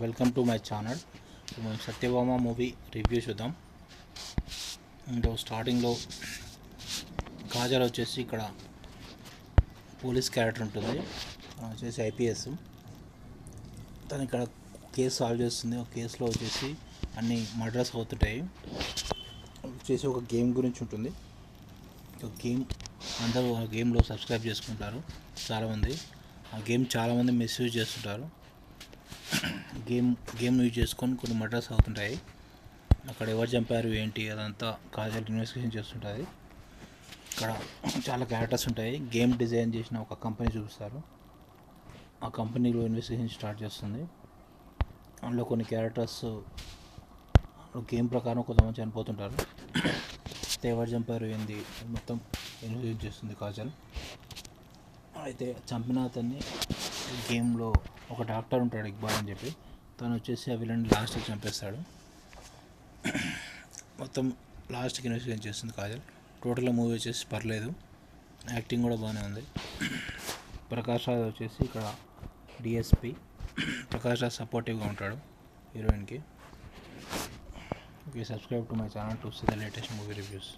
Welcome to my channel. మేము Satyabhama movie review చూద్దాం. ఇంట్లో స్టార్టింగ్లో కాజల్ వచ్చేసి ఇక్కడ పోలీస్ క్యారెక్టర్ ఉంటుంది, వచ్చేసి ఐపీఎస్. తను ఇక్కడ కేసు సాల్వ్ చేస్తుంది. ఒక కేసులో వచ్చేసి అన్ని మర్డర్స్ అవుతుంటాయి. వచ్చేసి ఒక గేమ్ గురించి ఉంటుంది. ఒక గేమ్ అందరూ ఆ గేమ్లో సబ్స్క్రైబ్ చేసుకుంటారు చాలామంది. ఆ గేమ్ చాలామంది మిస్యూజ్ చేస్తుంటారు. గేమ్ యూజ్ చేసుకొని కొన్ని మర్డర్స్ అవుతుంటాయి. అక్కడ ఎవరు చంపారు ఏంటి అదంతా కాజల్ ఇన్వెస్టిగేషన్ చేస్తుంటుంది. ఇక్కడ చాలా క్యారెక్టర్స్ ఉంటాయి. గేమ్ డిజైన్ చేసిన ఒక కంపెనీ చూపిస్తారు. ఆ కంపెనీలో ఇన్వెస్టిగేషన్ స్టార్ట్ చేస్తుంది. అందులో కొన్ని క్యారెక్టర్స్ గేమ్ ప్రకారం కొంతమంది చనిపోతుంటారు. ఎవరు చంపారు ఏంది మొత్తం ఇన్వెస్టిగేట్ చేస్తుంది కాజల్. అయితే చంపిన అతన్ని గేమ్లో ఒక డాక్టర్ ఉంటాడు, ఇక్బాల్ అని చెప్పి. తను వచ్చేసి ఆ విలన్ లాస్ట్కి చంపేస్తాడు. మొత్తం లాస్ట్కి ఇన్వెస్టిగేషన్ చేస్తుంది కాజల్. టోటల్గా మూవీ వచ్చేసి పర్లేదు, యాక్టింగ్ కూడా బాగానే ఉంది. ప్రకాష్ రాజ్ వచ్చేసి ఇక్కడ డిఎస్పి. ప్రకాష్ రాజ్ సపోర్టివ్గా ఉంటాడు హీరోయిన్కి. Okay, subscribe to my channel to see the latest movie reviews.